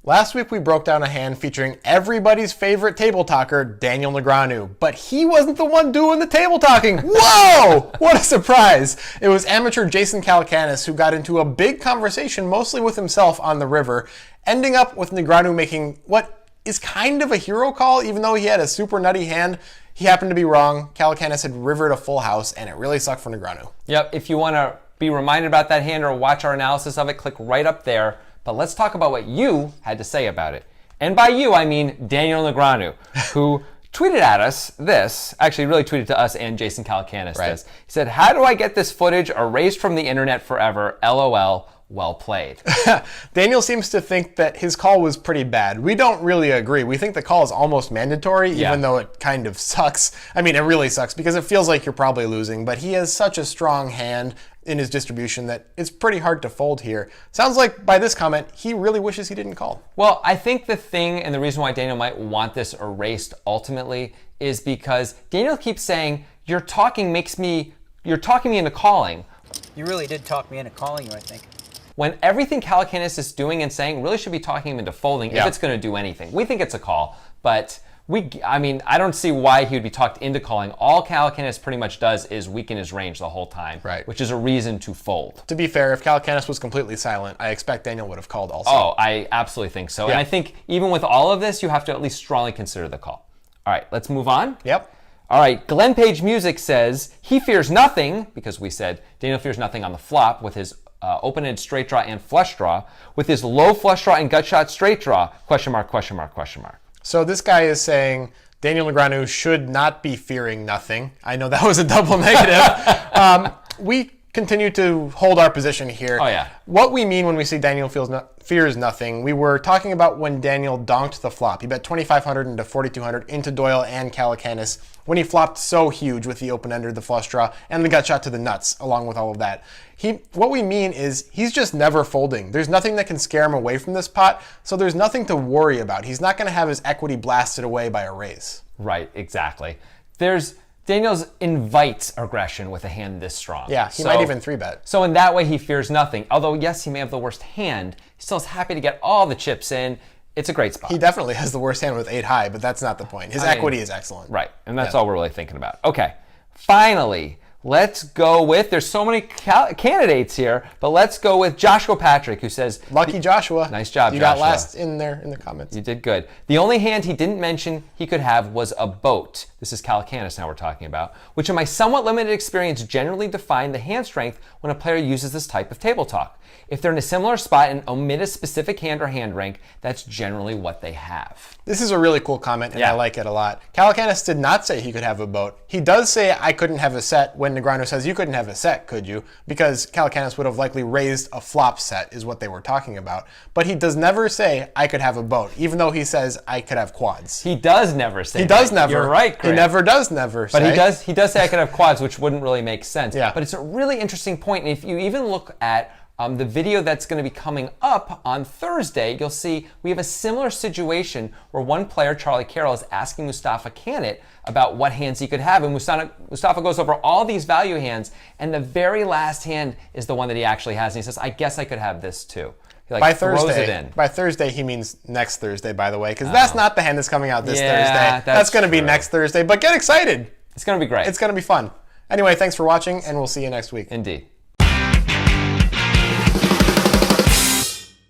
Last week we broke down a hand featuring everybody's favorite table talker, Daniel Negreanu, but he wasn't the one doing the table talking. Whoa! What a surprise! It was amateur Jason Calacanis who got into a big conversation mostly with himself on the river, ending up with Negreanu making what is kind of a hero call, even though he had a super nutty hand. He happened to be wrong. Calacanis had rivered a full house, and it really sucked for Negreanu. Yep, if you want to be reminded about that hand or watch our analysis of it, click right up there. But let's talk about what you had to say about it. And by you, I mean Daniel Negreanu, who tweeted at us this, actually really tweeted to us and Jason Calacanis this. He said, "How do I get this footage erased from the internet forever? LOL, well played." Daniel seems to think that his call was pretty bad. We don't really agree. We think the call is almost mandatory, even though it kind of sucks. I mean, it really sucks because it feels like you're probably losing, but he has such a strong hand in his distribution that it's pretty hard to fold here. Sounds like by this comment, he really wishes he didn't call. Well, I think the thing and the reason why Daniel might want this erased ultimately is because Daniel keeps saying, you're talking me into calling. You really did talk me into calling you, I think. When everything Calacanis is doing and saying really should be talking him into folding if it's going to do anything. We think it's a call, but I don't see why he would be talked into calling. All Calacanis pretty much does is weaken his range the whole time, which is a reason to fold. To be fair, if Calacanis was completely silent, I expect Daniel would have called also. Oh, I absolutely think so. And I think even with all of this, you have to at least strongly consider the call. All right, let's move on. Yep. All right, Glenn Page Music says he fears nothing, because we said Daniel fears nothing on the flop with his open-ended straight draw and flush draw, with his low flush draw and gut shot straight draw, question mark, question mark, question mark. So this guy is saying Daniel Negreanu should not be fearing nothing. I know that was a double negative. We continue to hold our position here. Oh, yeah. What we mean when we say Daniel fears nothing, we were talking about when Daniel donked the flop. He bet 2,500 into 4,200 into Doyle and Calacanis when he flopped so huge with the open-ender, the flush draw, and the gut shot to the nuts, along with all of that. What we mean is he's just never folding. There's nothing that can scare him away from this pot, so there's nothing to worry about. He's not going to have his equity blasted away by a raise. Right, exactly. Daniel's invites aggression with a hand this strong. Yeah, he might even 3-bet. So in that way, he fears nothing. Although, yes, he may have the worst hand, he still is happy to get all the chips in. It's a great spot. He definitely has the worst hand with 8 high, but that's not the point. His equity is excellent. Right, and that's all we're really thinking about. Okay, finally, let's go with, there's so many candidates here, but let's go with Joshua Patrick, who says... Lucky Joshua. Nice job, You Joshua. got last in there in the comments. You did good. The only hand he didn't mention he could have was a boat. This is Calacanis now we're talking about, which in my somewhat limited experience generally define the hand strength when a player uses this type of table talk. If they're in a similar spot and omit a specific hand or hand rank, that's generally what they have. This is a really cool comment, and I like it a lot. Calacanis did not say he could have a boat. He does say I couldn't have a set when Negreanu says you couldn't have a set, could you? Because Calacanis would have likely raised a flop set is what they were talking about. But he does never say I could have a boat, even though he says I could have quads. He does never say He does that. never. You're right, Grant. He never does never But say. he does say I could have quads, which wouldn't really make sense. Yeah. But it's a really interesting point. And if you even look at the video that's going to be coming up on Thursday, you'll see we have a similar situation where one player, Charlie Carroll, is asking Mustafa Canit about what hands he could have. And Mustafa goes over all these value hands, and the very last hand is the one that he actually has. And he says, I guess I could have this too. He throws it in. By Thursday, he means next Thursday, by the way, because that's not the hand that's coming out this Thursday. That's going to be next Thursday. But get excited. It's going to be great. It's going to be fun. Anyway, thanks for watching, and we'll see you next week. Indeed.